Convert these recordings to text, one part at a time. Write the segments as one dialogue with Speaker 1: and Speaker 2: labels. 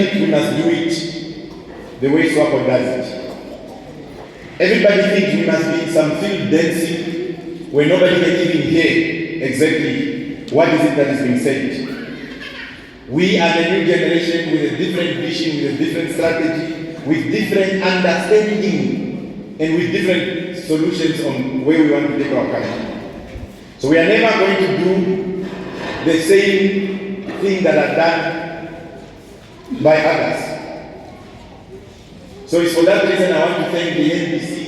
Speaker 1: think we must do it the way Swapo does it. Everybody thinks we must be in some field dancing where nobody can even hear exactly what is it that is being said. We are the new generation with a different vision, with a different strategy, with different understanding, and with different solutions on where we want to take our country. So we are never going to do the same thing that are done by others. So it's for that reason I want to thank the NBC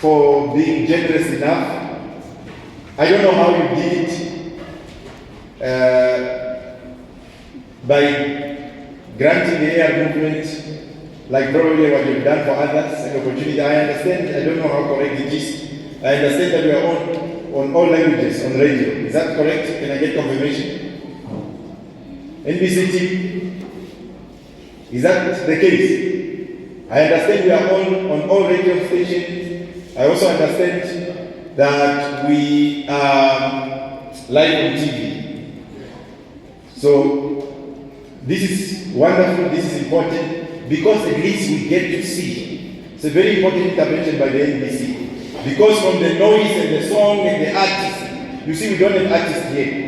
Speaker 1: for being generous enough. I don't know how you did it by granting the air movement, like probably what you've done for others, an opportunity. I understand, I don't know how correct it is. I understand that we are on all languages on radio. Is that correct? Can I get confirmation? NBC team, is that the case? I understand we are on all radio stations. I also understand that we are live on TV. So this is wonderful, this is important, because at least we get to see. It's a very important intervention by the NBC. Because from the noise and the song and the artists, you see we don't have artists here.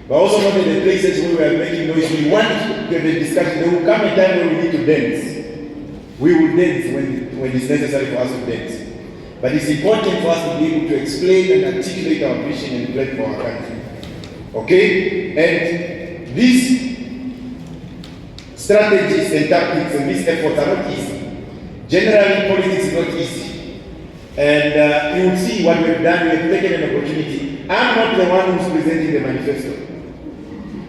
Speaker 1: But also not in the places where we are making noise. We want to have a discussion. There will come a time when we need to dance. We will dance when it's necessary for us to dance. But it's important for us to be able to explain and articulate our vision and plan for our country. Okay? And these strategies and tactics and these efforts are not easy. Generally, politics is not easy. And you will see what we've done. We have taken an opportunity. I'm not the one who's presenting the manifesto.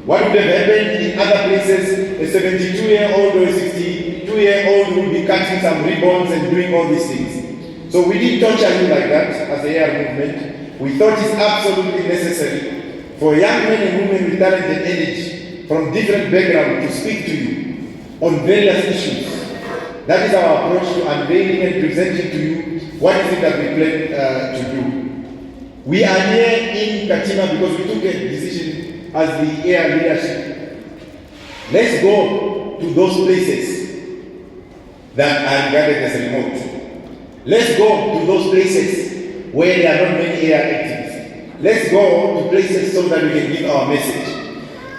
Speaker 1: What would have happened in other places, a 72-year-old or a 62-year-old would be cutting some ribbons and doing all these things. So we didn't torture you like that as a AR movement. We thought it's absolutely necessary for young men and women with talent and energy from different backgrounds to speak to you on various issues. That is our approach to unveiling and presenting to you what is it that we plan to do. We are here in Katima because we took a decision as the AR leadership. Let's go to those places that are regarded as remote. Let's go to those places where there are not many AR activists. Let's go to places so that we can give our message.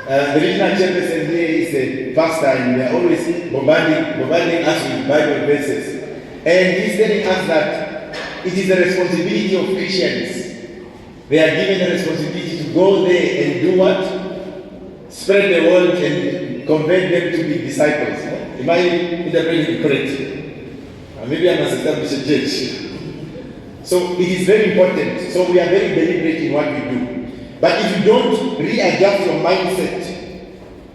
Speaker 1: The regional chairperson here is a pastor and they are always bombarding us with Bible verses. And he's telling us that it is the responsibility of Christians. They are given the responsibility to go there and do what? Spread the word and convert them to be disciples. Am I interpreting correct? Maybe I must establish a church. So it is very important. So we are very deliberate in what we do. But if you don't readjust your mindset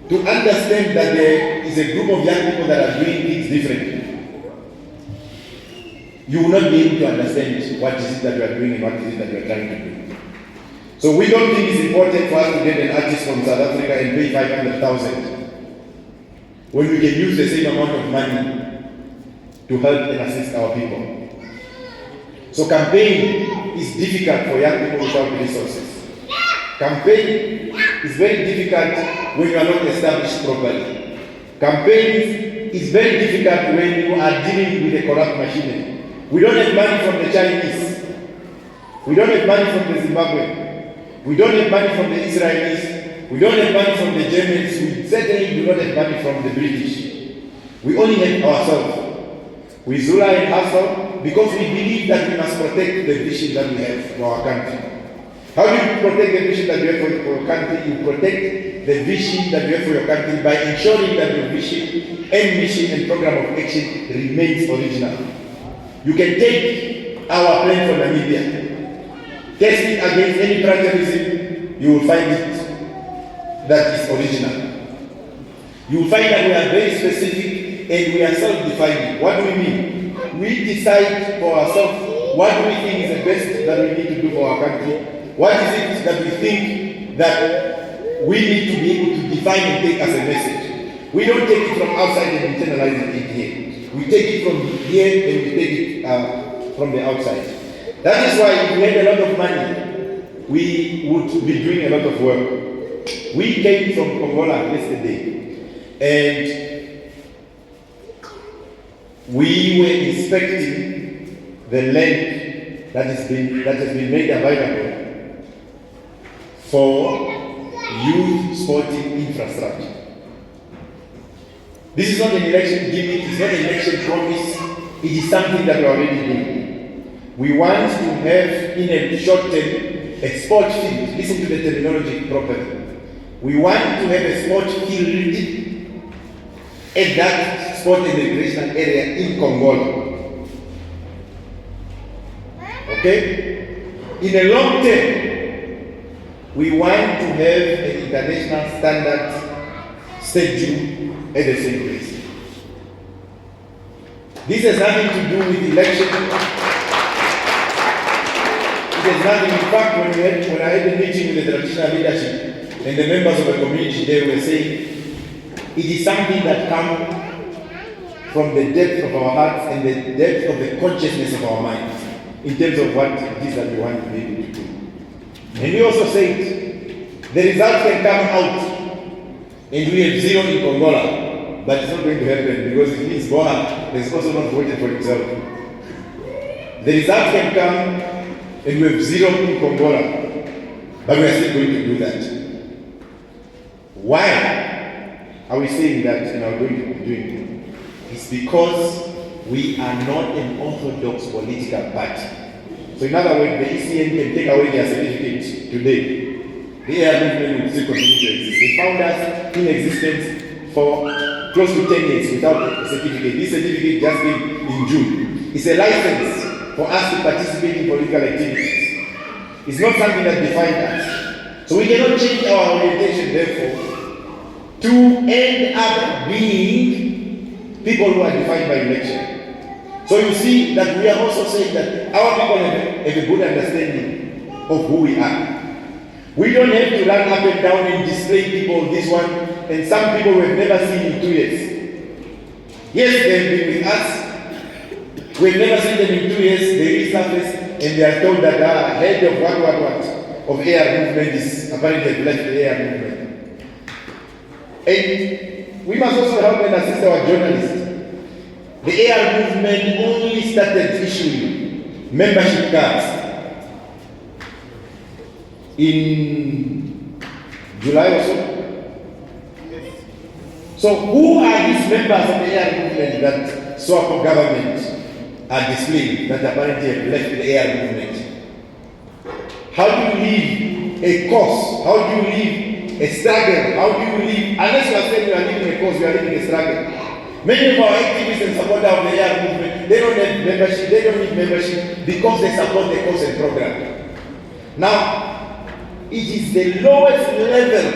Speaker 1: to understand that there is a group of young people that are doing things differently, you will not be able to understand what is it that we are doing and what is it that we are trying to do. So we don't think it's important for us to get an artist from South Africa and pay 500,000 when we can use the same amount of money to help and assist our people. So campaign is difficult for young people without resources. Campaign is very difficult when you are not established properly. Campaign is very difficult when you are dealing with a corrupt machinery. We don't have money from the Chinese. We don't have money from the Zimbabwe. We don't have money from the Israelis. We don't have money from the Germans. We certainly do not have money from the British. We only have ourselves. We Zula and hustle because we believe that we must protect the vision that we have for our country. How do you protect the vision that you have for your country? You protect the vision that you have for your country by ensuring that your vision and mission and program of action remains original. You can take our plan for Namibia, test it against any tribalism, you will find it that is original. You will find that we are very specific and we are self-defining. What do we mean? We decide for ourselves what do we think is the best that we need to do for our country. What is it that we think that we need to be able to define and take as a message? We don't take it from outside and internalize it here. We take it from here and we take it from the outside. That is why if we had a lot of money, we would be doing a lot of work. We came from Angola yesterday, and we were inspecting the land that has been made available for youth sporting infrastructure. This is not an election gimmick, it's not an election promise, it is something that we are already doing. We want to have, in a short term, a sport field. Listen to the terminology properly. We want to have a sport field at that sport and recreational area in Congo. Okay? In a long term, we want to have an international standard stadium at the same place. This has nothing to do with election. It has nothing. In fact, when I had a meeting with the traditional leadership and the members of the community, they were saying it is something that comes from the depth of our hearts and the depth of the consciousness of our minds in terms of what it is that we want to be able to do. And we also said the results can come out and we have zero in Congola, but it's not going to happen because it means Boha has also not voted for himself. The results can come and we have zero in Congola, but we are still going to do that. Why are we saying that and are going to be doing it? It's because we are not an orthodox political party. So in other words, the ECN can take away their certificate today. The AR movement will still continue to exist. They found us in existence for close to 10 years without a certificate. This certificate just came in June. It's a license for us to participate in political activities. It's not something that defines us. So we cannot change our orientation, therefore, to end up being people who are defined by election. So you see that we are also saying that our people have a good understanding of who we are. We don't have to run up and down and display people, this one, and some people we have never seen in 2 years. Yes, they have been with us. We have never seen them in 2 years. They resurface and they are told that head of what of AR movement is apparently have left the AR movement. And we must also help and assist our journalists. The AR movement only started issuing membership cards in July or so. So who are these members of the AR movement that SWAPO government are displaying that apparently have left the AR movement? How do you leave a cause? How do you leave a struggle? How do you leave, unless you are saying you are leaving a cause, you are leaving a struggle. Many of our activists and supporters of the AR movement, they don't have membership, they don't need membership because they support the cause and program. Now, it is the lowest level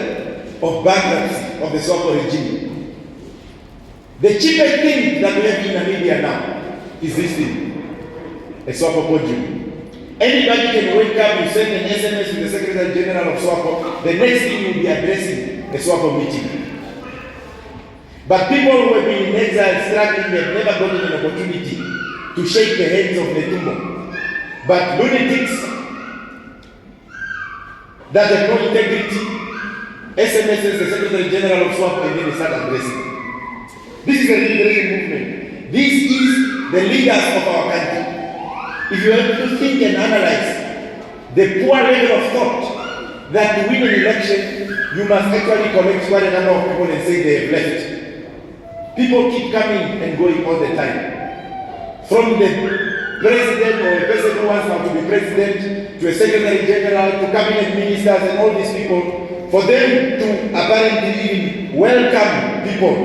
Speaker 1: of bankruptcy of the SWAPO regime. The cheapest thing that we have in Namibia now is this thing, a SWAPO podium. Anybody can wake up, you send an SMS to the Secretary General of SWAPO, the next thing you'll be addressing a SWAPO meeting. But people who have been in exile struggling, they have never gotten an opportunity to shake the hands of Netumbo. But lunatics that have no integrity, SMSs the Secretary General of SWAPO, and then they start addressing. This is a liberation movement. This is the leaders of our country. If you have to think and analyze the poor level of thought that to win an election, you must actually collect quite a number of people and say they have left. People keep coming and going all the time. From the president or a person who wants now to be president, to a secretary general, to cabinet ministers and all these people, for them to apparently even welcome people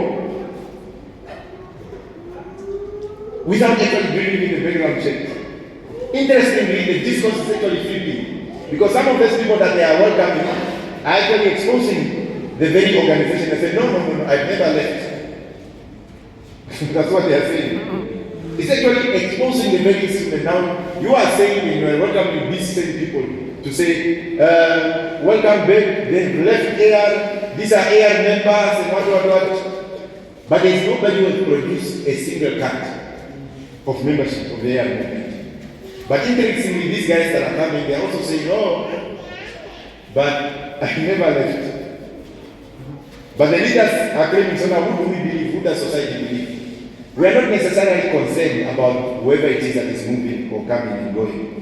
Speaker 1: without actually doing the background check. Interestingly, the discourse is actually flipping, because some of those people that they are welcoming are actually exposing the very organization. They say, no, I've never left. That's what they are saying. It's actually exposing the very system. Now, you are saying you are welcoming these same people to say, welcome back, they've left AR, these are AR members, and what. But there is nobody who has produced a single card of membership of the AR movement. But interestingly, these guys that are coming, they are also saying, oh, but I never left. But the leaders are claiming, so now who do we believe? Who does society believe? We are not necessarily concerned about whether it is that is moving or coming and going.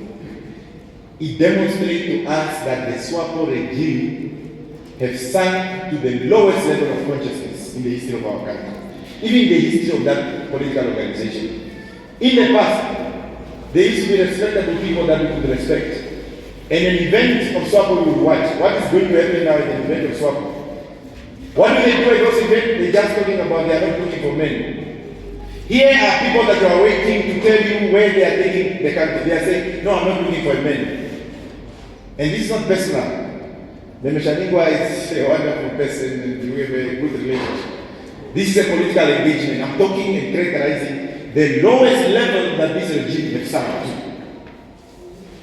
Speaker 1: It demonstrates to us that the SWAPO regime have sunk to the lowest level of consciousness in the history of our country, even in the history of that political organization. In the past, there used to be respectable people that we could respect. And an event of SWAPO we would watch. What is going to happen now in an event of SWAPO? What do they do at those events? They're just talking about they are not looking for men. Here are people that are waiting to tell you where they are taking the country. They are saying, no, I'm not looking for a man. And this is not personal. The Meshaningwa is a wonderful person and we have a good relationship. This is a political engagement. I'm talking and characterizing the lowest level that this regime has sunk to.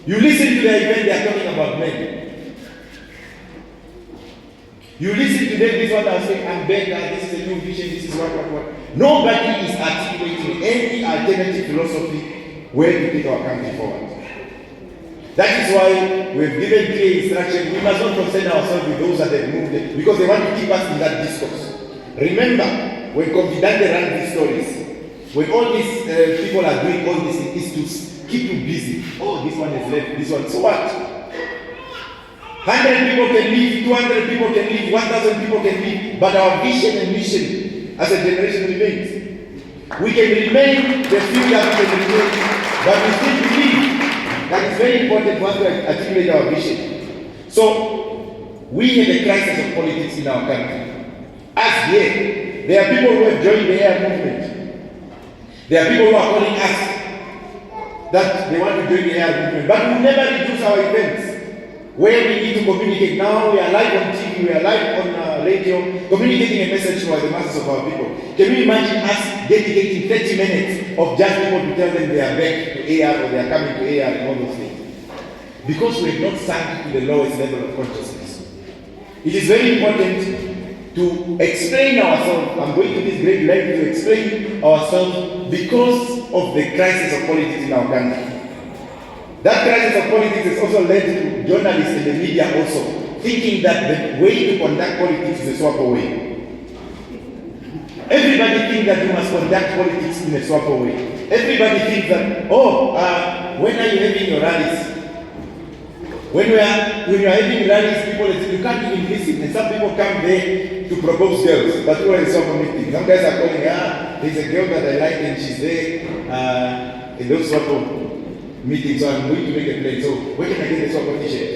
Speaker 1: You listen to the event, they are talking about men. You listen to them, this is what I was saying, I'm better, this is a new vision, this is what. Nobody is articulating any alternative philosophy where to take our country forward. That is why we've given clear instruction. We must not concern ourselves with those that have moved it, because they want to keep us in that discourse. Remember, when Confidante ran these stories, when all these people are doing all this, is to keep you busy. Oh, this one has left, this one. So what? 100 people can leave, 200 people can leave, 1,000 people can leave, but our vision and mission as a generation remains. We can remain the few that we can remain, but we still believe that it's very important for us to articulate our vision. So, we have a crisis of politics in our country. As yet, there are people who have joined the air movement. There are people who are calling us that they want to join the air movement, but we never reduce our events where we need to communicate. Now we are live on TV, we are live on radio, communicating a message to the masses of our people. Can you imagine us dedicating 30 minutes of just people to tell them they are back to AR or they are coming to AR and all those things? Because we have not sunk to the lowest level of consciousness. It is very important to explain ourselves. I'm going to this great length to explain ourselves because of the crisis of politics in our country. That crisis of politics has also led to journalists in the media also thinking that the way to conduct politics is a SWAPO way. Everybody thinks that you must conduct politics in a SWAPO way. Everybody thinks that, when are you having your rallies? When you are having rallies, people, you can't even listen. And some people come there to propose girls, but who are in SWAPO meetings? Some guys are calling, there's a girl that I like and she's there in those SWAPO meeting, so I'm going to make a plan. So where can I get the SWAPO t-shirt?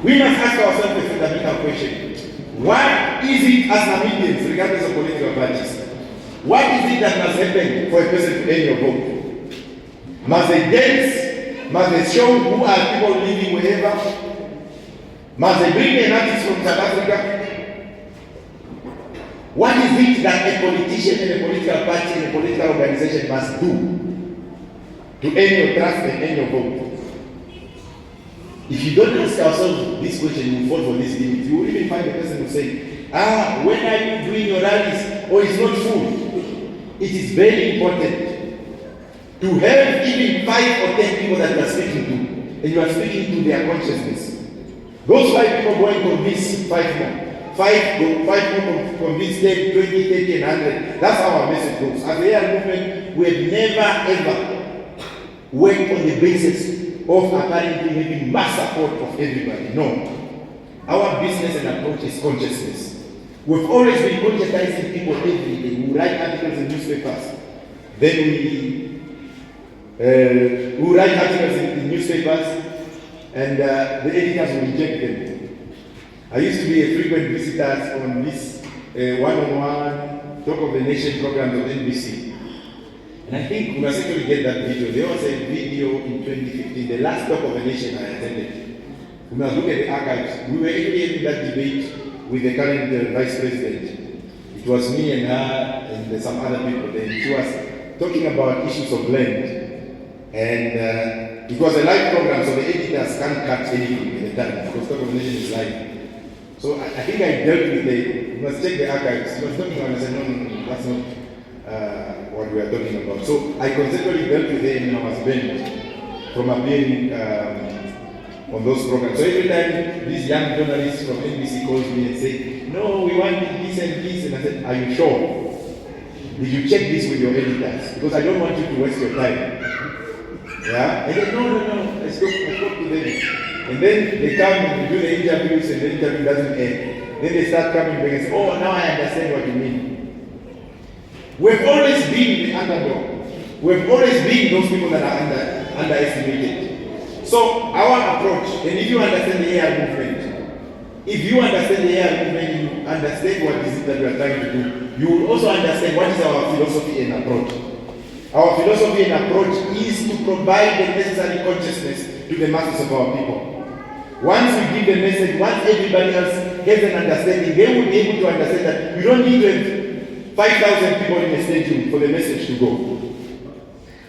Speaker 1: We must ask ourselves a fundamental question. What is it as Namibians, regardless of political parties, what is it that must happen for a person to earn your vote? Must they dance? Must they show who are people living wherever? Must they bring an artist from South Africa? What is it that a politician and a political party and a political organization must do to earn your trust and earn your vote? If you don't ask ourselves this question, you fall for this limit. You will even find a person who say, when are you doing your rallies? Or it's not full. It is very important to have even 5 or 10 people that you are speaking to, and you are speaking to their consciousness. Those 5 people go and convince 5 more. 5 more convince them, 20, 30, and 100. That's how our message goes. As the AR movement, we have never ever worked on the basis of apparently having mass support of everybody. No. Our business and approach is consciousness. We've always been conscientizing people every day. We write articles in newspapers. Then we write articles in newspapers and the editors will reject them. I used to be a frequent visitor on this one-on-one Talk of the Nation program on NBC. And I think we must actually get that video. There was a video in 2015, the last Talk of the Nation I attended. We must look at the archives. We were actually having that debate with the current Vice President. It was me and her and some other people. Then she was talking about issues of land. And it was a live program, so the editors can't cut anything at the time because Talk of the Nation is live. So I think I dealt with you must check the archives. She was talking about it, I said, no, that's not what we are talking about. So I conceptually dealt with them and I was banned from appearing on those programs. So every time these young journalists from NBC calls me and say, no, we want this and this, and I said, are you sure? Did you check this with your editors? Because I don't want you to waste your time. Yeah? And they said, no, I spoke to them. And then they come and do the interviews, and the interview doesn't end. Then they start coming back and say, oh, now I understand what you mean. We've always been the underdog. We've always been those people that are underestimated. So our approach, and if you understand the AI movement, you understand what it is that we are trying to do, you will also understand what is our philosophy and approach. Our philosophy and approach is to provide the necessary consciousness to the masses of our people. Once we give the message, once everybody else has an understanding, they will be able to understand that we don't need to have 5,000 people in the stadium for the message to go.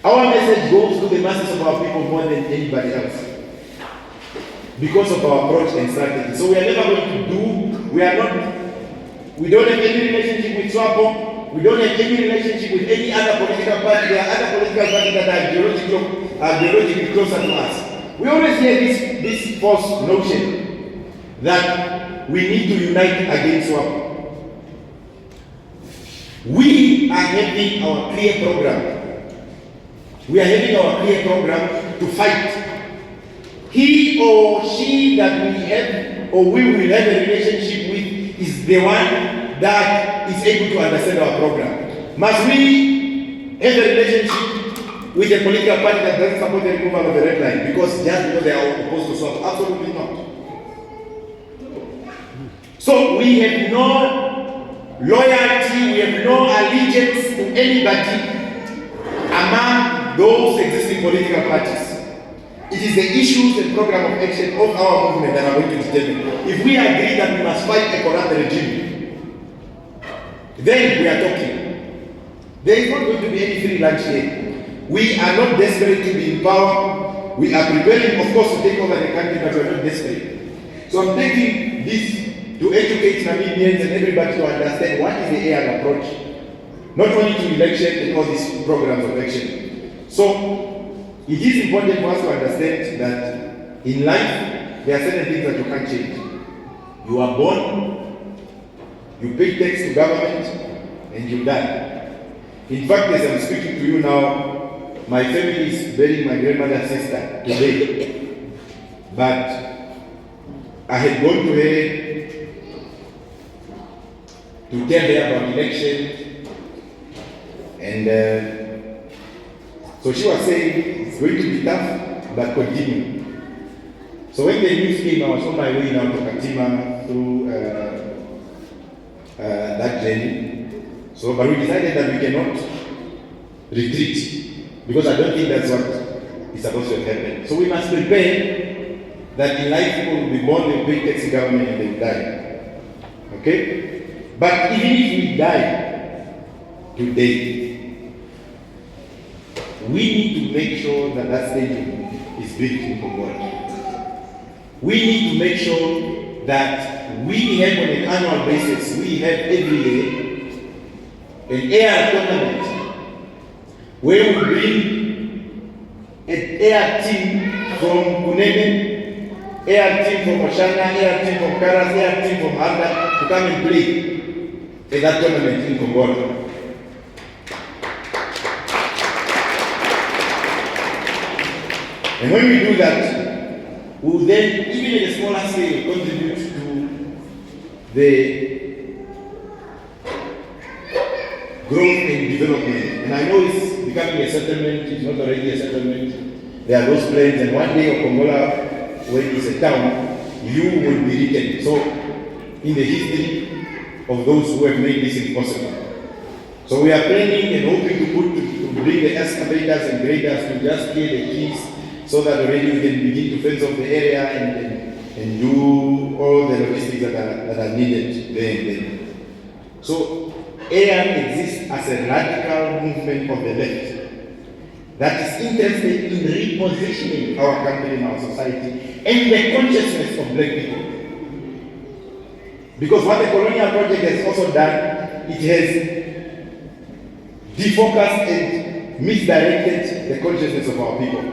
Speaker 1: Our message goes to the masses of our people more than anybody else, because of our approach and strategy. So we are never going to do, we don't have any relationship with SWAPO, we don't have any relationship with any other political party. There are other political parties that are ideologically closer to us. We always hear this false notion that we need to unite against SWAPO. We are having our clear program. We are having our clear program to fight. He or she that we have or we will have a relationship with is the one that is able to understand our program. Must we have a relationship with a political party that doesn't support the removal of the red line because they are opposed to SWAPO? Absolutely not. So we have no loyalty, we have no allegiance to anybody among those existing political parties. It is the issues and program of action of our movement that are going to determine. If we agree that we must fight a corrupt regime, then we are talking. There is not going to be any free lunch here. We are not desperate to be in power. We are preparing, of course, to take over the country, but we are not desperate. So I'm taking this to educate Namibians and everybody to understand what is the AI approach, not only to election and all these programs of action. So it is important for us to understand that in life, there are certain things that you can't change. You are born, you pay tax to government, and you die. In fact, as I'm speaking to you now, my family is burying my grandmother's sister today. But I had gone to her to tell her about election, and so she was saying, it's going to be tough, but continue. So when the news came, I was on my way now to Katima through that journey. So, but we decided that we cannot retreat, because I don't think that's what is supposed to happen. So we must prepare that in life people will be born, they will pay tax to government, and they will die. Okay? But even if we die today, we need to make sure that that stadium is built in Congo. We need to make sure that we have on an annual basis, we have every year an air tournament where we bring an air team from Kunene, air team from Oshana, air team from Karas, air team from Handa to come and play in that tournament in Congo. And when we do that, we will then, even at a smaller scale, contribute to the growth and development. And I know it's becoming a settlement, it's not already a settlement. There are those plans, and one day of Kongola, when it's a town, you will be written. So, in the history of those who have made this impossible. So we are planning and hoping to bring the excavators and graders to just clear the keys, so that already we can begin to fence off the area and do all the logistics that are needed there and then. So AR exists as a radical movement of the left that is interested in repositioning our country and our society and the consciousness of black people. Because what the colonial project has also done, it has defocused and misdirected the consciousness of our people.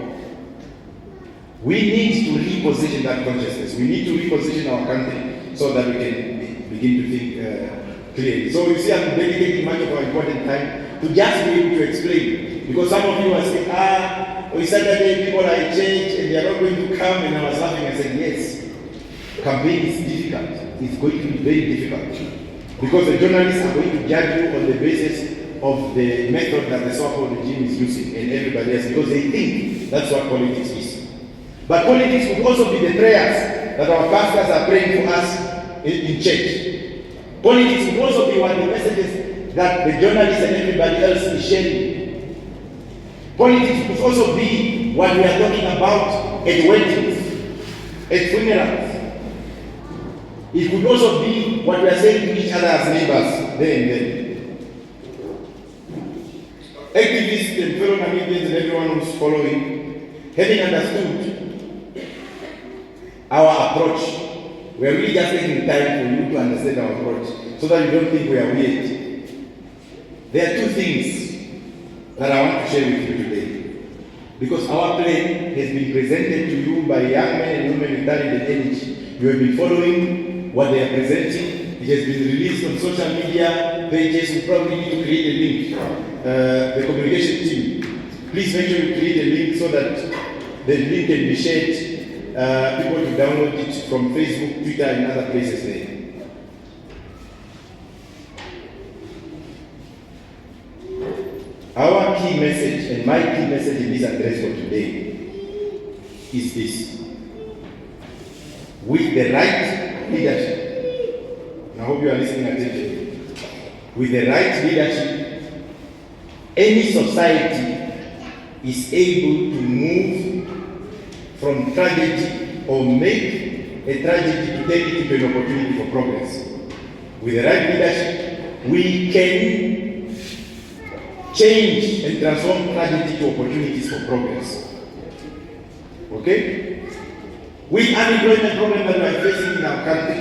Speaker 1: We need to reposition that consciousness. We need to reposition our country so that we can begin to think clearly. So you see, I'm dedicating much of our important time to just be able to explain. Because some of you are saying, on Saturday people are in church and they are not going to come, and I was laughing and said, yes, campaign is difficult. It's going to be very difficult. Because the journalists are going to judge you on the basis of the method that the so-called regime is using and everybody else, because they think that's what politics is. But politics would also be the prayers that our pastors are praying for us in church. Politics would also be what the messages that the journalists and everybody else is sharing. Politics would also be what we are talking about at weddings, at funerals. It could also be what we are saying to each other as neighbors there and then. Activists and fellow Namibians and everyone who's following, having understood our approach, we are really just taking time for you to understand our approach so that you don't think we are weird. There are two things that I want to share with you today. Because our plan has been presented to you by young men and women with talent and energy. You have been following what they are presenting. It has been released on social media pages. We probably need to create a link. The communication team, please make sure you create a link so that the link can be shared. People to download it from Facebook, Twitter, and other places there. Our key message, and my key message in this address for today, is this. With the right leadership, and I hope you are listening attentively, with the right leadership, any society is able to move from tragedy or make a tragedy to take it into an opportunity for progress. With the right leadership, we can change and transform tragedy to opportunities for progress. Okay? With unemployment problem that we are facing in our country,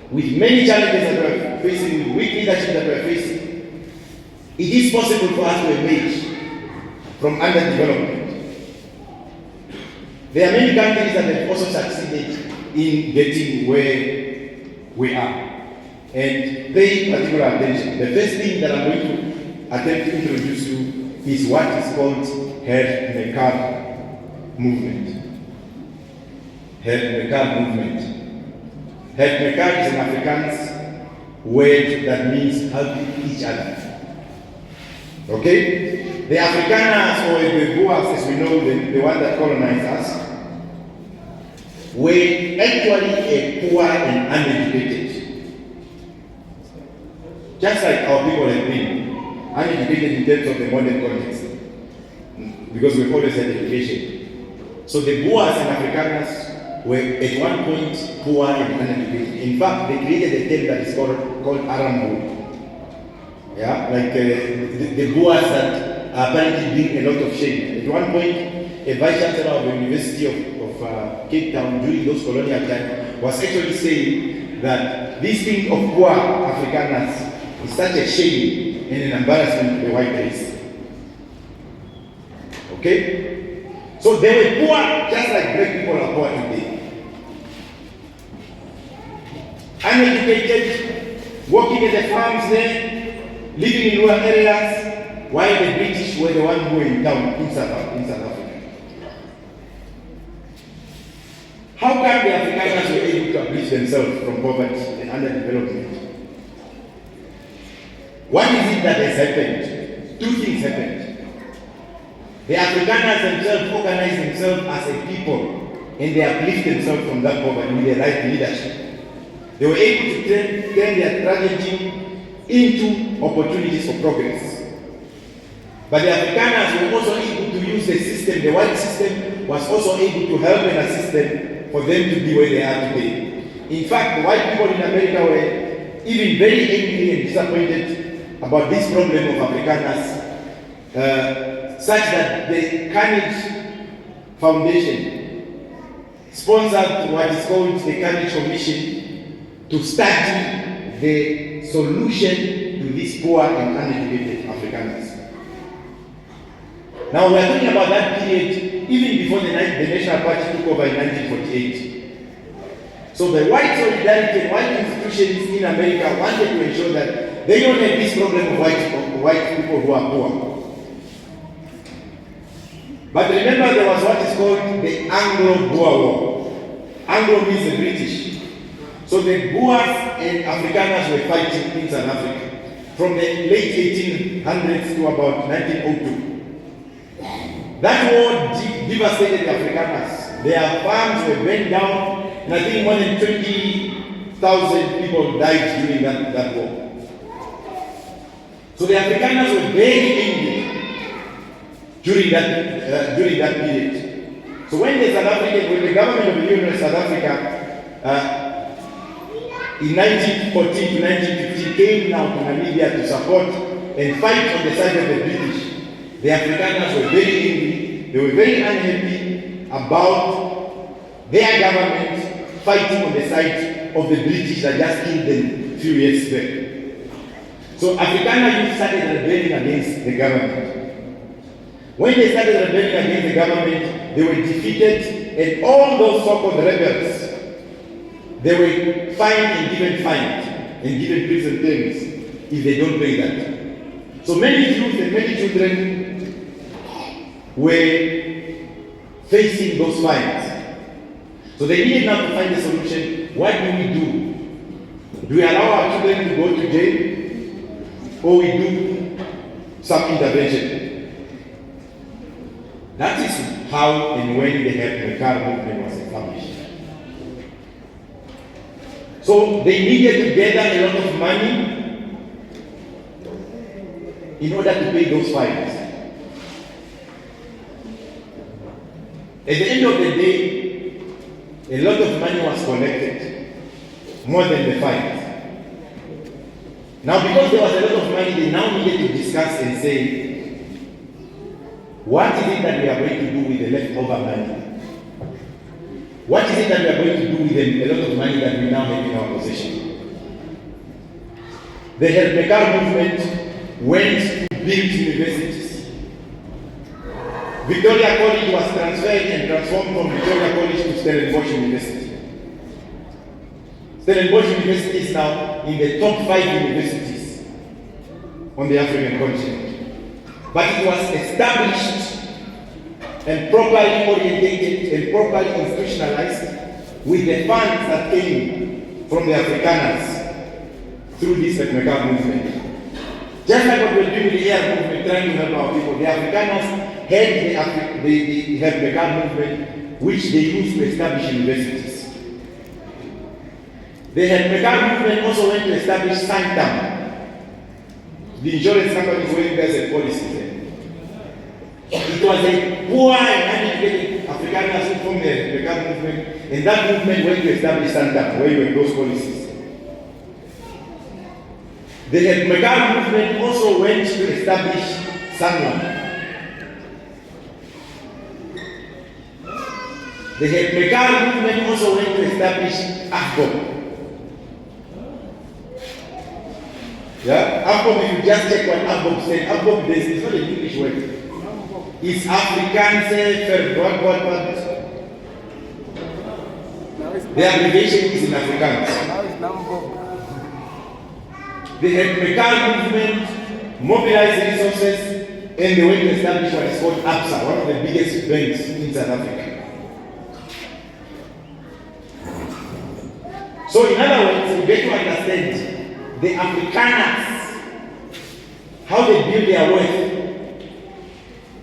Speaker 1: with many challenges that we are facing, with weak leadership that we are facing, it is possible for us to emerge from underdevelopment. There are many countries that have also succeeded in getting where we are. And pay particular attention. The first thing that I'm going to attempt to introduce you is what is called Help movement. Help movement. Help is an Afrikaans word that means helping each other. Okay? The Afrikaners, or the Boers as we know them, the one that colonized us, were actually a poor and uneducated. Just like our people have been uneducated in terms of the modern context. Because we've always had education. So the Boers and Afrikaners were at one point poor and uneducated. In fact, they created a term that is called Arambo. Yeah, like the Boers that are apparently doing a lot of shame. At one point, a vice chancellor of the University of Cape Town during those colonial times was actually saying that this thing of poor Afrikaners is such a shame and an embarrassment to the white race. Okay? So they were poor just like black people are poor today. Uneducated, working at the farms there, living in rural areas, while the British were the ones who were in town in South Africa. How come the Afrikaners were able to abolish themselves from poverty and underdevelopment? What is it that has happened? Two things happened. The Afrikaners themselves organized themselves as a people, and they uplift themselves from that poverty with the right leadership. They were able to turn their tragedy into opportunities for progress. But the Afrikaners were also able to use the system, the white system was also able to help and assist them for them to be where they are today. In fact, the white people in America were even very angry and disappointed about this problem of Afrikaners, such that the Carnegie Foundation sponsored what is called the Carnegie Commission to study the solution to these poor and uneducated Afrikaners. Now we are talking about that period even before the National Party took over in 1948. So the white solidarity and white institutions in America wanted to ensure that they don't have this problem of white people who are poor. But remember, there was what is called the Anglo-Boer War. Anglo means the British. So the Boers and Afrikaners were fighting in South Africa from the late 1800s to about 1902. That war devastated the Afrikaners. Their farms were burned down, and I think more than 20,000 people died during that war. So the Afrikaners were very angry during that period. So when the government of the Union of South Africa in 1914 to 1915 came now to Namibia to support and fight on the side of the British, the Afrikaners were very angry. They were very unhappy about their government fighting on the side of the British that just killed them a few years back. So Afrikaner youth started rebelling against the government. When they started rebelling against the government, they were defeated, and all those so-called rebels, they were fined and given prison terms if they don't pay that. So many youth and many children were facing those fines. So they needed now to find a solution. What do we do? Do we allow our children to go to jail, or we do some intervention? That is how and when the car movement was established. So they needed to gather a lot of money in order to pay those fines. At the end of the day, a lot of money was collected, more than the fines. Now, because there was a lot of money, they now needed to discuss and say, what is it that we are going to do with the leftover money? What is it that we are going to do with a lot of money that we now have in our possession? The Helpmekar movement went to build universities. Victoria College was transferred and transformed from Victoria College to Stellenbosch University. Stellenbosch University is now in the top 5 universities on the African continent. But it was established and properly orientated and properly institutionalized with the funds that came from the Afrikaners through this Helpmekar movement. Just like what we're doing with the air movement, trying to help our people, the Afrikaners had the Helpmekar movement, which they used to establish universities. The Helpmekar movement also went to establish Santam, the insurance companies where you guys had policies. It was a poor and uneducated Afrikaners who formed the Helpmekar movement, and that movement went to establish Santam, where you had those policies. The Helpmekar movement also went to establish Sanlam. The Helpmekar movement also went to establish AFCOM. Yeah? AFCOM, if you just check what AFCOM said, AFCOM is not an English word. It's Afrikaans, the abbreviation is in Afrikaans. The Helpmekar movement mobilized resources and they went to establish what is called ABSA, one of the biggest banks in South Africa. So in other words, you get to understand the Afrikaners, how they build their wealth.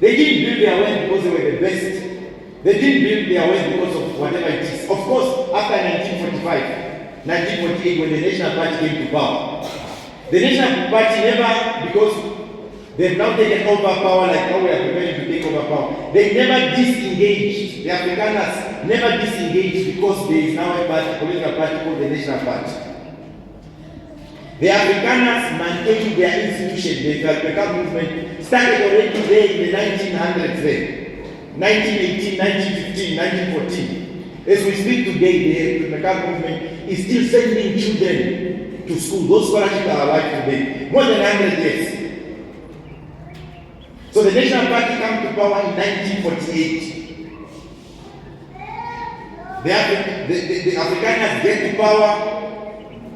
Speaker 1: They didn't build their wealth because they were the best. They didn't build their wealth because of whatever it is. Of course, after 1945, 1948, when the National Party came to power, the National Party never, because they've now taken over power like how we are preparing to take over power, they never disengaged. The Afrikaners never disengaged because there is now a party, political party called the National Party. The Afrikaners maintained their institution. The Helpmekar movement started already there in the 1900s there. 1918, 1915, 1914. As we speak today, the Helpmekar movement is still sending children to school. Those scholarships are alive today. More than 100 years. So the National Party came to power in 1948. the Afrikaners get to power,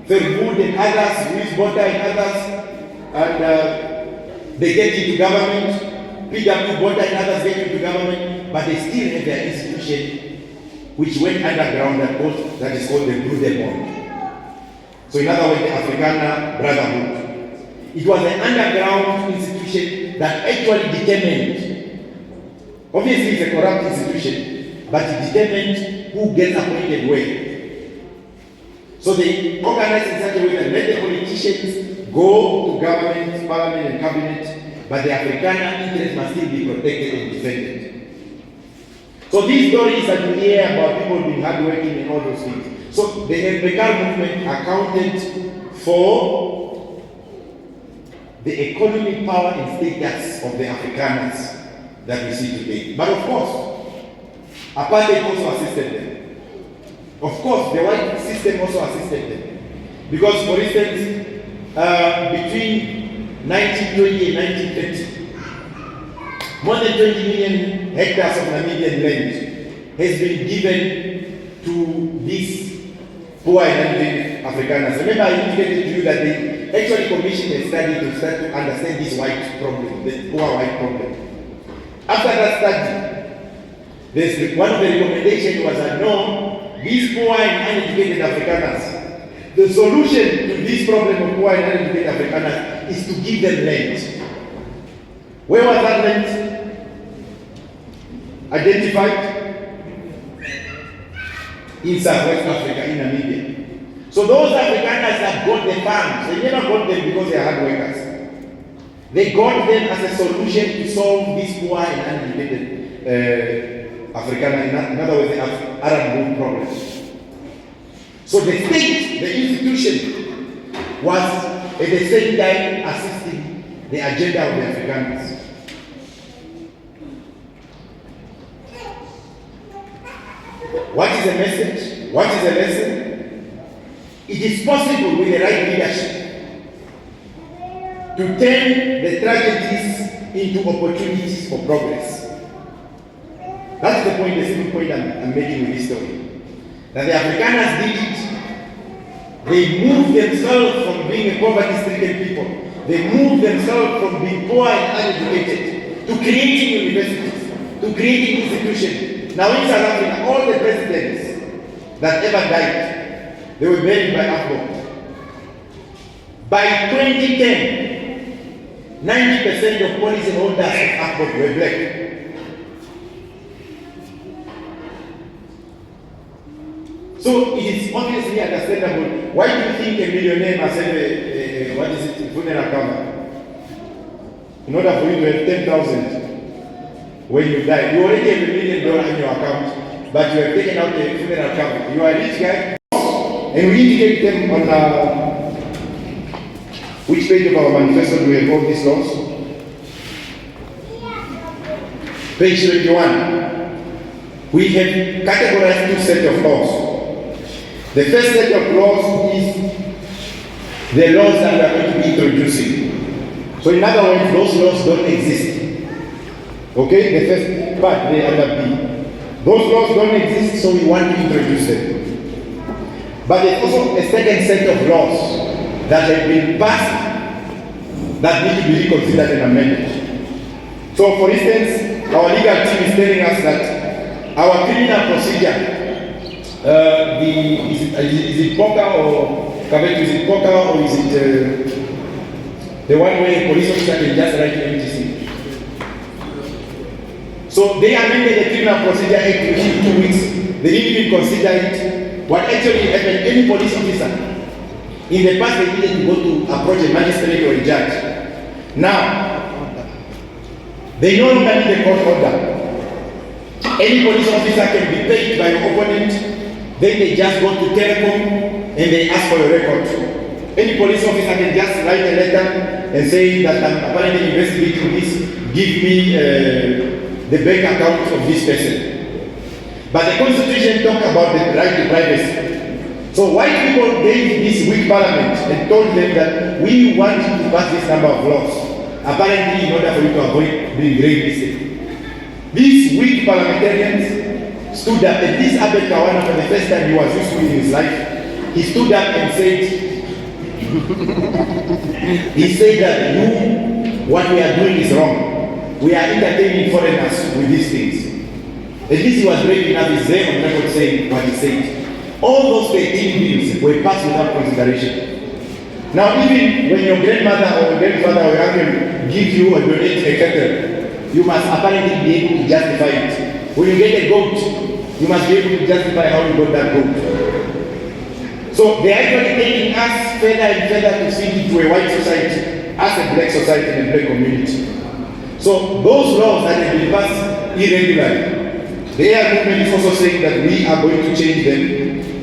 Speaker 1: Verwoerd and others, Louis Botha and others, and they get into government, PW Botha and others get into government, but they still have their institution which went underground that is called the Blue Bond. So in other words, the Afrikaner Brotherhood. It was an underground institution that actually determined, obviously it's a corrupt institution, but it determined who gets appointed where. So they organized in such a way that let the politicians go to government, parliament and cabinet, but the Afrikaner interest must still be protected and defended. So these stories that you hear about people being hardworking and all those things. So the empirical movement accounted for the economic power and status of the Afrikaners that we see today. But of course, apartheid also assisted them. Of course, the white system also assisted them. Because, for instance, between 1920 and 1930, more than 20 million hectares of Namibian land has been given to these poor and undeveloped Afrikaners. Remember, I indicated to you that they actually commissioned a study to start to understand this white problem, the poor white problem. After that study, one of the recommendations was that no, these poor and uneducated Afrikaners, the solution to this problem of poor and uneducated Afrikaners is to give them land. Where was that land identified? In Southwest Africa, in Namibia. So those Afrikaners that got the farms, they never got them because they are hard workers. They got them as a solution to solve this poor and uneducated Afrikaner, in other words, the Arab problem. So the state, the institution, was at the same time assisting the agenda of the Afrikaners. What is the message? What is the lesson? It is possible with the right leadership to turn the tragedies into opportunities for progress. That's the point, the simple point I'm making with this story. That the Afrikaners did it. They moved themselves from being a poverty-stricken people. They moved themselves from being poor and uneducated to creating universities, to creating institutions. Now in South Africa, all the presidents that ever died, they were buried by Afro. By 2010, 90% of policy holders of Afro were black. So it is obviously understandable. Why do you think a millionaire must have a funeral cover? In order for you to have 10,000 when you die, you already have $1 million in your account, but you have taken out a funeral cover. You are a rich guy, and we indicate them on which page of our manifesto do we have all these laws? Page 21. We have categorized two sets of laws. The first set of laws is the laws that we are going to be introducing. So in other words, those laws don't exist. Okay, the first part, they under B. Those laws don't exist, so we want to introduce them. But there's also a second set of laws that have been passed that need to be reconsidered and amended. So for instance, our legal team is telling us that our criminal procedure, is it POCA or Kavetu, is it POCA or is it the one where a police officer can just write an MTC? So they amended the Criminal Procedure Act within 2 weeks. They didn't even consider it. What actually happened, any police officer, in the past they needed to go to approach a magistrate or a judge. Now, they no longer need a court order. Any police officer can be paid by your opponent. Then they just go to Telecom and they ask for your record. Any police officer can just write a letter and say that I'm apparently investigating this, give me the bank account of this person. But the Constitution talks about the right to privacy. So white people gave this weak parliament and told them that we want you to pass this number of laws, apparently in order for you to avoid being grave listed. These weak parliamentarians stood up, at least Abed Kawana, for the first time he was useful in his life, he stood up and said, he said that what we are doing is wrong. We are entertaining foreigners with these things. At least he was brave enough, he's there on record saying what he said. All those 13 bills were passed without consideration. Now, even when your grandmother or your grandfather or your uncle gives you or donate a cattle, you must apparently be able to justify it. When you get a goat, you must be able to justify how you got that goat. So they are actually taking us further and further to sink into a white society, as a black society and a black community. So those laws that have been passed irregularly, the AI movement is also saying that we are going to change them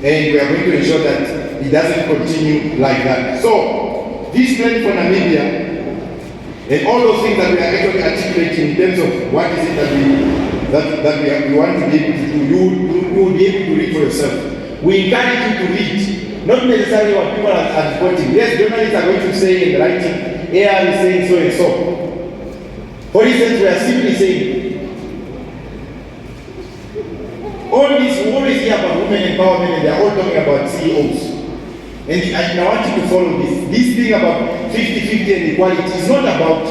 Speaker 1: and we are going to ensure that it doesn't continue like that. So this plan for Namibia and all those things that we are actually articulating in terms of what is it that we want to be able to do, you will be able to read for yourself. We encourage you to read, not necessarily what people are reporting. Yes, journalists are going to say in writing, AI is saying so and so. For instance, we are simply saying, all this, we always hear about women empowerment and they are all talking about CEOs. And I want you to follow this. This thing about 50-50 and equality is not about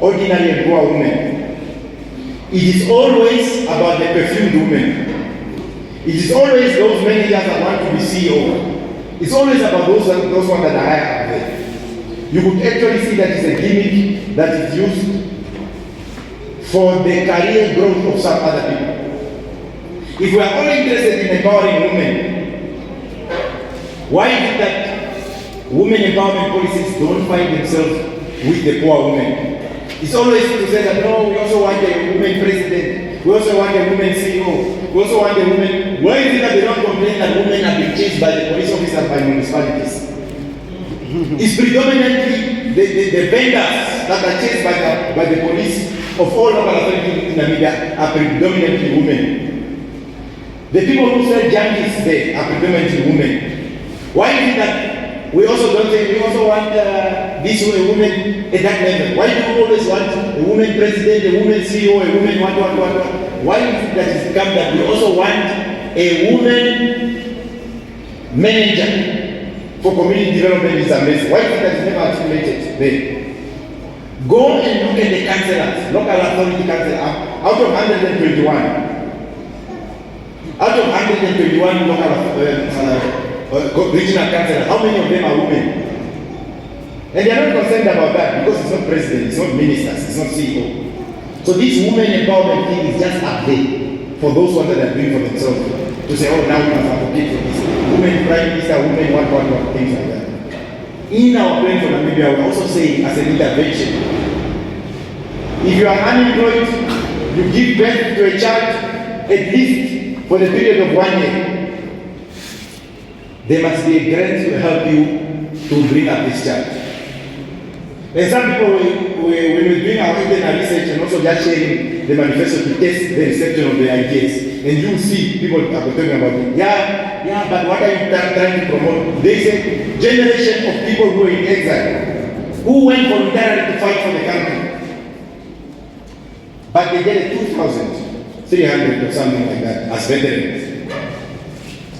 Speaker 1: ordinary and poor women. It is always about the perfumed women. It is always those managers that want to be CEO. It's always about those ones that are higher up there. You could actually see that it's a gimmick that is used for the career growth of some other people. If we are only interested in empowering women, why is it that women empowerment policies don't find themselves with the poor women? It's always to say that, no, we also want a woman president, we also want a woman CEO, we also want a woman. Why is it that they don't complain that women are being chased by the police officers by municipalities? It's predominantly the vendors that are chased by the police of all local authorities in Namibia are predominantly women. The people who sell junkies there are predominantly women. Why is it that we also don't say we also want this woman at that level? Why do we always want a woman president, a woman CEO, a woman what? Why is it that it's come that we also want a woman manager for community development is amazing? Why is it that it's never articulated there? Go and look at the councillors, local authority councillors, out of 121. Out of 121 local regional councillors, how many of them are women? And they are not concerned about that because it's not president, it's not ministers, it's not CEO. So this women empowerment thing is just up there for those ones that are doing for themselves. To say, oh, now we must advocate for this. Women prime minister, women what, things like that. In our plan for Namibia, we're also saying as an intervention, if you are unemployed, you give birth to a child, at least for the period of 1 year, there must be a grant to help you to bring up this child. And some people, when we're doing our internal research and also just sharing the manifesto to test the reception of the ideas, and you see people are talking about it. Yeah, but what are you trying to promote? There's a generation of people who are in exile, who went voluntarily to fight for the country. But they get a 2,300 or something like that as veterans.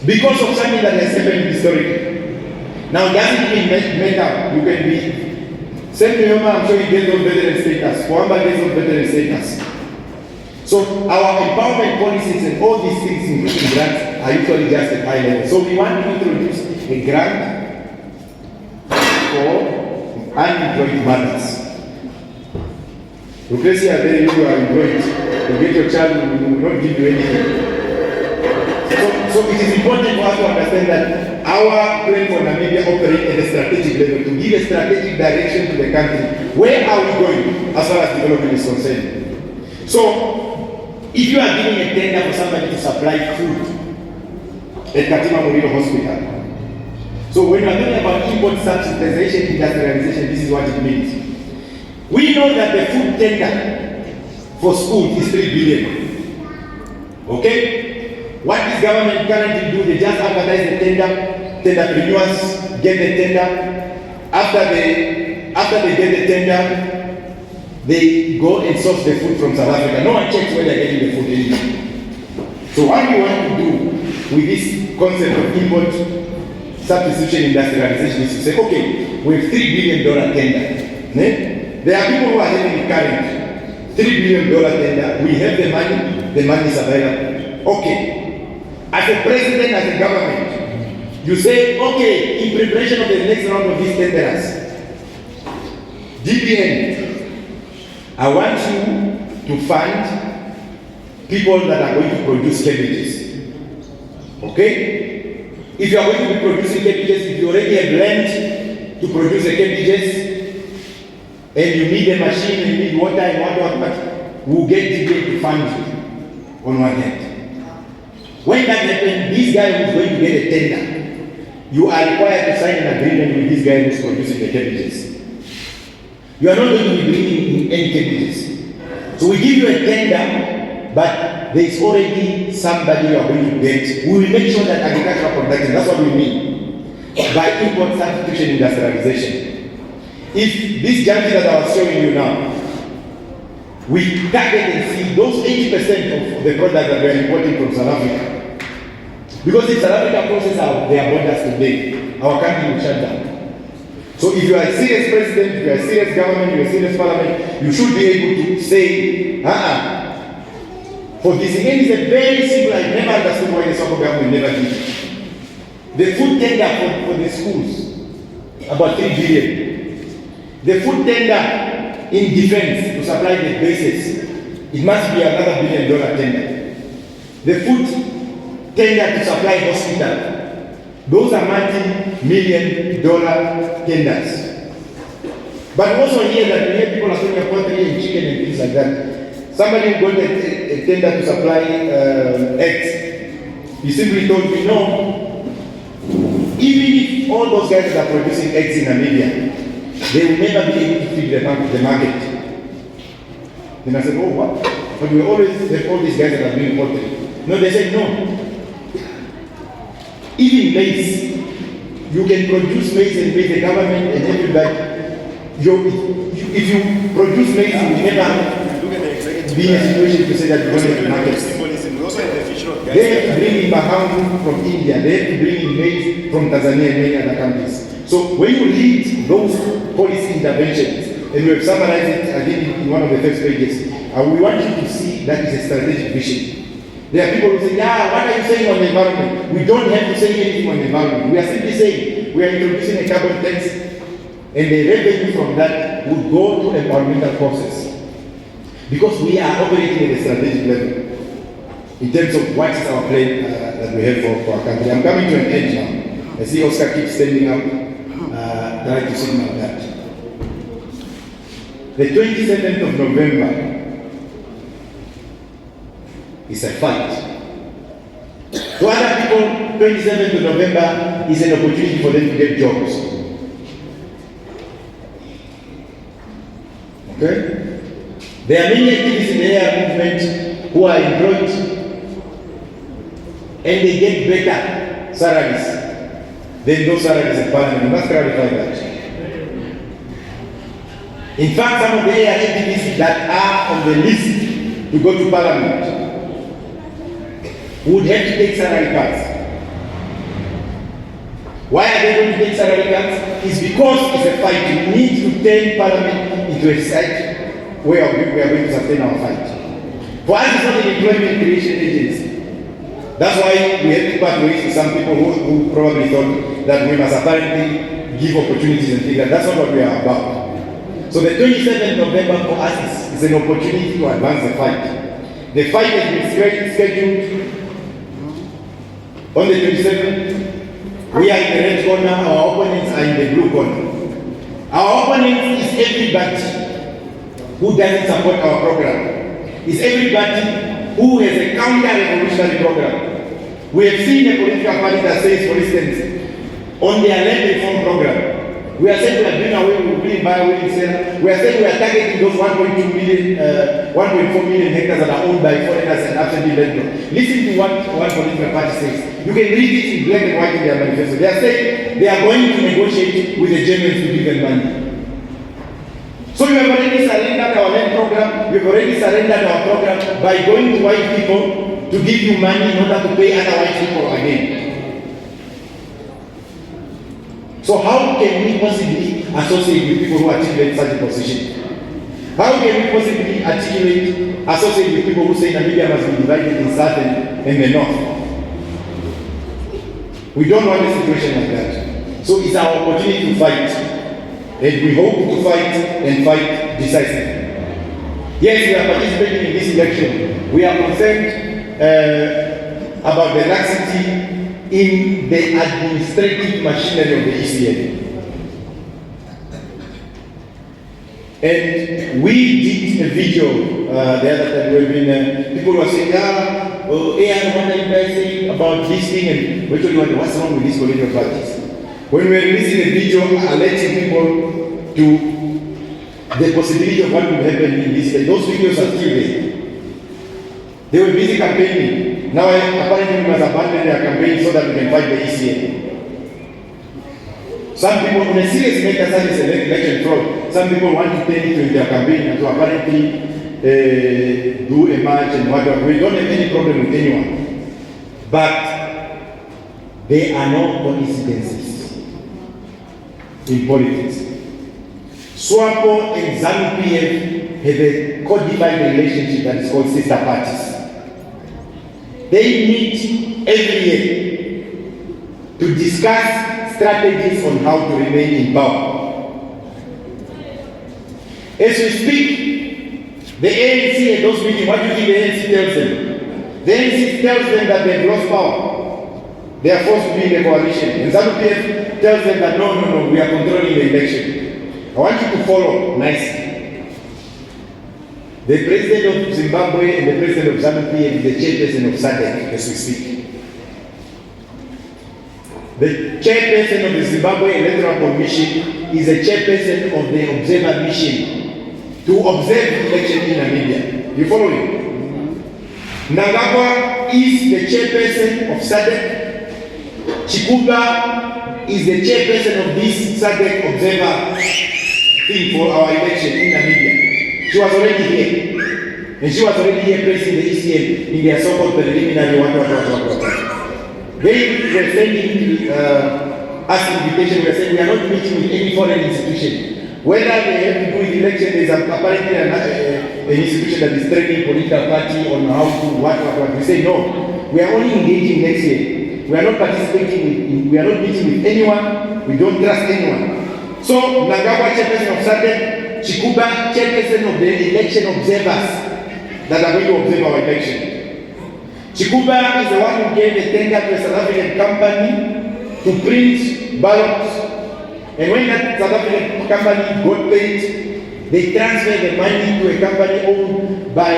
Speaker 1: Because of something that has happened historically. Now, doesn't mean matter, you can be. Send me over, I'm sure you get those veteran status. Kwamba gets those veteran status. So, our empowerment policies and all these things, including grants, are usually just at high level. So, we want to introduce a grant for unemployed mothers. Because you are there, you are employed. You get your child, we will not give you anything. So it is important for us to understand that our plan for Namibia operates at a strategic level to give a strategic direction to the country. Where are we going as far as development is concerned? So, if you are giving a tender for somebody to supply food at Katima Mulilo Hospital, so when we are talking about import subsidization, industrialization, this is what it means. We know that the food tender for schools is 3 billion. Okay? What this government currently do, they just advertise the tender, tenderpreneurs get the tender. After they get the tender, they go and source the food from South Africa. No one checks where they're getting the food anymore. So what we want to do with this concept of import substitution industrialization is to say, okay, we have $3 billion tender. There are people who are having the current $3 billion tender. We have the money is available. Okay. As a president, as a government, you say, okay, in preparation of the next round of these tenders, DBN, I want you to fund people that are going to produce cabbages. Okay? If you are going to be producing cabbages, if you already have land to produce the cabbages, and you need a machine, and you need water and what, we'll get DBN to fund you on one hand. When that happens, this guy who's going to get a tender, you are required to sign an agreement with this guy who's producing the cabbages. You are not going to be bringing in any cabbages. So we give you a tender, but there is already somebody you are going to get. We will make sure that agricultural production, that's what we mean by import substitution industrialization. If this junction that I was showing you now, we target and see those 80% of the products that we are importing from South Africa. Because if South Africa processes their borders today, our country will shut down. So if you are a serious president, if you are a serious government, if you are a serious parliament, you should be able to say, For this again is a very simple, I never understood why the Soko government never did it. The food tender for the schools, about 3 billion. The food tender in defense to supply the bases, it must be another $1 billion tender. The food tender to supply hospital, those are multi-million-dollar tenders. But also here that we hear people are talking about poultry and chicken and things like that. Somebody got a tender to supply eggs. He simply told me, no, even if all those guys that are producing eggs in Namibia, they will never be able to feed the market. Then I said, oh, what? But we always have all these guys that are doing poultry. No, they said, no. Even maize, you can produce maize and pay the government and everybody. If you produce maize, you will never be in a situation to say that you don't have markets. They have to bring in Bahangu from India. They have to bring in maize from Tanzania and many other countries. So when you lead those policy interventions, and we have summarized it again in one of the first pages, we want you to see that is a strategic vision. There are people who say, yeah, what are you saying on the environment? We don't have to say anything on the environment. We are simply saying we are introducing a carbon tax, and the revenue from that would go to environmental process. Because we are operating at a strategic level in terms of what is our plan that we have for our country. I'm coming to an end now. I see Oscar keeps standing up. Try to signal that. The 27th of November is a fight. To other people, 27th of November is an opportunity for them to get jobs. Okay? There are many activists in the air movement who are employed and they get better salaries than those salaries in parliament. We must clarify that. In fact, some of the air activists that are on the list to go to parliament would have to take salary cuts. Why are they going to take salary cuts? It's because it's a fight. We need to turn parliament into a site where we are going to sustain our fight. For us, it's not an employment creation agency. That's why we have to part ways with some people who probably thought that we must apparently give opportunities and things like that. That's not what we are about. So the 27th of November for us is an opportunity to advance the fight. The fight has been scheduled on the 27th. We are in the red corner, our opponents are in the blue corner. Our opponent is everybody who doesn't support our program. It's everybody who has a counter-revolutionary program. We have seen a political party that says, for instance, on their land reform program, we are saying we are doing away with green bio-wind cell. We are saying we are targeting those 1.4 million hectares that are owned by foreigners and absentee landlords. Listen to what one political party says. You can read it in black and white in their manifesto. They are saying they are going to negotiate with the Germans to give them money. So we have already surrendered our land program. We have already surrendered our program by going to white people to give you money in order to pay other white people again. So how can we possibly associate with people who articulate such a position? How can we possibly associate with people who say Namibia must be divided in southern and the north? We don't want a situation like that. So it's our opportunity to fight. And we hope to fight and fight decisively. Yes, we are participating in this election. We are concerned about the laxity in the administrative machinery of the ECN. And we did a video the other time where people were saying, what are you guys saying about this thing? And we told you, what's wrong with these political parties? When we were releasing a video alerting people to the possibility of what will happen in this, those videos are still there. They were busy campaigning. Now apparently we must abandon their campaign so that we can fight the ECN. Some people, on a serious matter such as election fraud, some people want to turn it into their campaign and to apparently do a march and whatever. We don't have any problem with anyone. But there are no coincidences in politics. SWAPO and ZANU-PF have a codified relationship that is called sister parties. They meet every year to discuss strategies on how to remain in power. As we speak, the ANC at those meetings, what do you think the ANC tells them? The ANC tells them that they've lost power. They are forced to be in a coalition. And ZANU-PF tells them that no, we are controlling the election. I want you to follow nicely. The president of Zimbabwe and the president of ZANU-PF is the chairperson of SADC as we speak. The chairperson of the Zimbabwe Electoral Commission is a chairperson of the observer mission to observe the election in Namibia. You follow me? Nangagwa is the chairperson of SADC. Chikuba is the chairperson of this SADC observer thing for our election in Namibia. She was already here. And she was already here placing the ECN in their so-called preliminary They were sending us invitation. We were saying we are not meeting with any foreign institution. Whether they have to do with election, there is apparently an institution that is training political party on how to what. We say no. We are only engaging next year. We are not participating we are not meeting with anyone. We don't trust anyone. So Nagawa, chairperson of SADC, Chikuba, chairperson of the election observers that are going to observe our election. Chikuba is the one who gave a tender to a South African company to print ballots. And when that South African company got paid, they transferred the money to a company owned by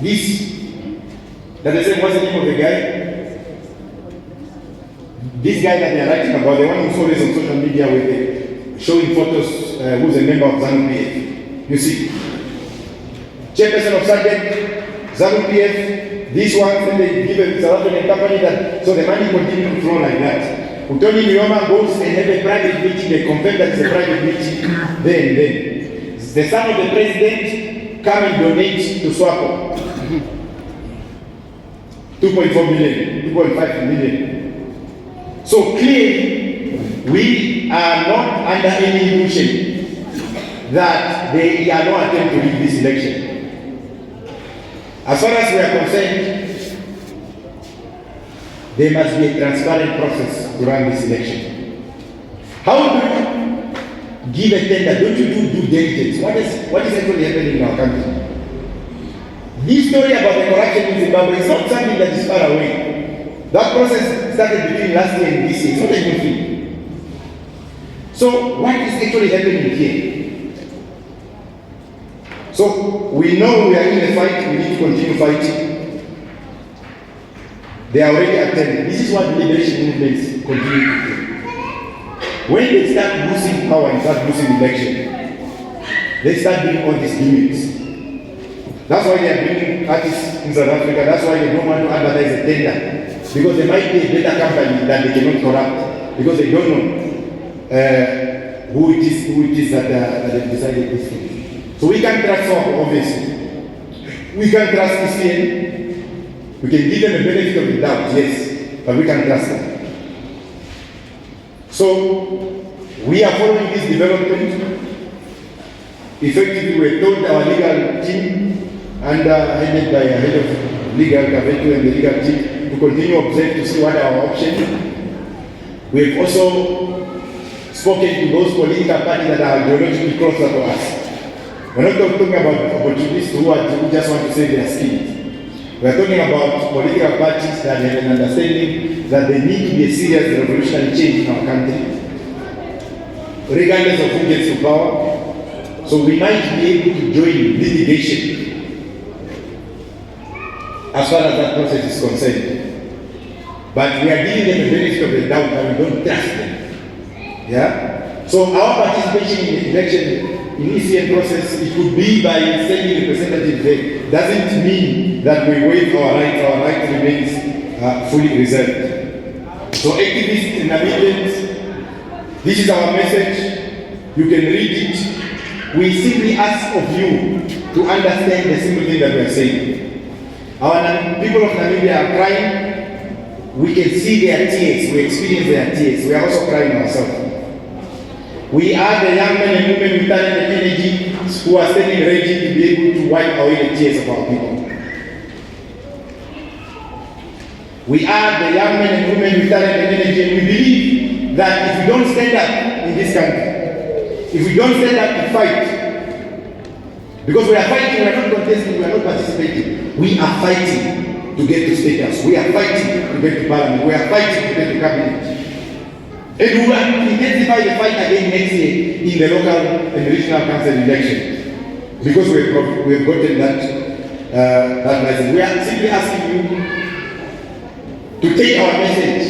Speaker 1: this. That they say, what's the name of the guy? This guy that they are writing about, the one who's always on social media with it, showing photos, who's a member of ZANU-PF. You see, chairperson of SADC, ZANU-PF, this one, then they give a South African company that, so the money continues to flow like that. Utoni Mioma goes and have a private meeting, they confirm that it's a private meeting, then. The son of the president come and donate to SWAPO. 2.4 million, 2.5 million. So clearly, we are not under any illusion that they are no attempt to rig this election. As far as we are concerned, there must be a transparent process to run this election. How do you give a tender? Don't you do due diligence? What is actually happening in our country? This story about the corruption in Zimbabwe is not something that is far away. That process started between last year and this year. It's not a new thing. So what is actually happening here? So we know we are in a fight. We need to continue fighting. They are already attending. This is what the liberation movements continue to do. When they start losing power and start losing election, they start doing all these gimmicks. That's why they are bringing artists in South Africa. That's why they don't want to advertise a tender. Because they might be a better company that they cannot corrupt. Because they don't know who it is that have decided this thing. So we can trust SWAPO, obviously. We can trust ECN. We can give them the benefit of the doubt, yes, but we can trust them. So, we are following this development. Effectively, we told our legal team, headed by a head of legal Kavetu and the legal team, to continue observe to see what are our options. We have also spoken to those political parties that are ideologically closer to us. We're not talking about opportunists who just want to save their skin. We're talking about political parties that have an understanding that there need to be a serious revolutionary change in our country, regardless of who gets to power. So we might be able to join litigation as far as that process is concerned. But we are giving them the benefit of the doubt that we don't trust them. Yeah? So our participation in the election, in the ECN process, it could be by sending representatives there. Doesn't mean that we waive our right. Our right remains fully reserved. So activists and Namibians, this is our message. You can read it. We simply ask of you to understand the simple thing that we are saying. Our people of Namibia are crying. We can see their tears. We experience their tears. We are also crying ourselves. We are the young men and women with talent and energy who are standing ready to be able to wipe away the tears of our people. We are the young men and women with talent and energy, and we believe that if we don't stand up in this country, if we don't stand up to fight, because we are fighting, we are not contesting, we are not participating. We are fighting to get to State House. We are fighting to get to Parliament. We are fighting to get to Cabinet. And we will intensify the fight again next year in the local and regional council elections, because we have gotten that license. We are simply asking you to take our message.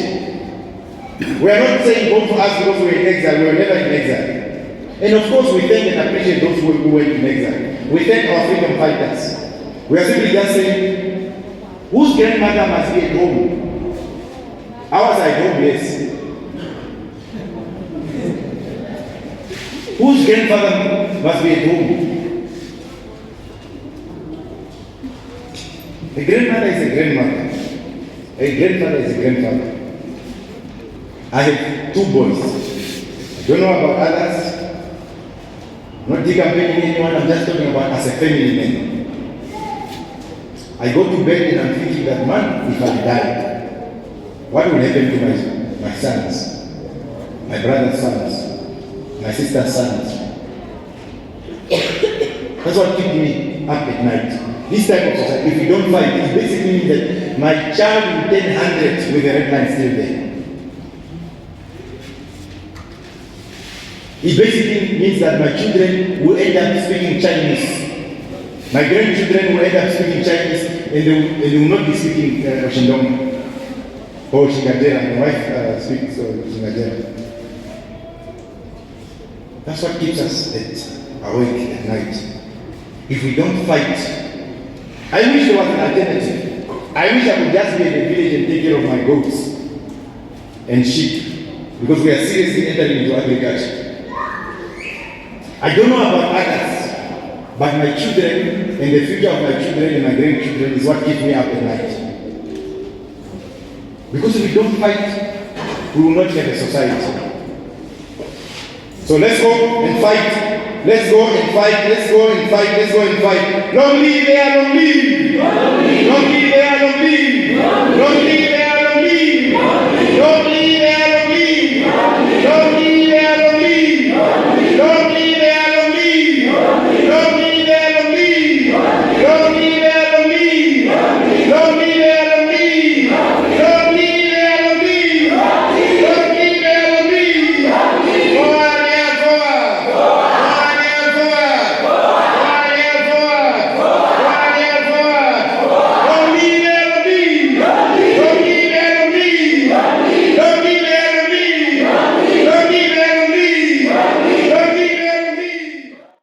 Speaker 1: We are not saying vote for us because we are in exile. We are never in exile. And of course, we thank and appreciate those who went in exile. We thank our freedom fighters. We are simply just saying, whose grandmother must be at home? Ours are at home, yes. Whose grandfather must be at home? A grandmother is a grandmother. A grandfather is a grandfather. I have 2 boys. I don't know about others. I'm not decampaigning anyone, I'm just talking about as a family man. I go to bed and I'm thinking that, man, if I die, what will happen to my sons, my brother's sons, my sister's sons? That's what keeps me up at night. This type of society, if we don't fight, it basically means that my child will turn 100 with the red line still there. It basically means that my children will end up speaking Chinese. My grandchildren will end up speaking Chinese, and they will not be speaking Oshindong or Shingajera. My wife speaks Shingajera. That's what keeps us awake at night. If we don't fight, I wish there was an alternative. I wish I could just be in the village and take care of my goats and sheep, because we are seriously entering into agriculture. I don't know about others, but my children and the future of my children and my grandchildren is what keeps me up at night. Because if we don't fight, we will not have a society. So let's go and fight. Let's go and fight. Let's go and fight. Let's go and fight. Long live there, long live! Long live there,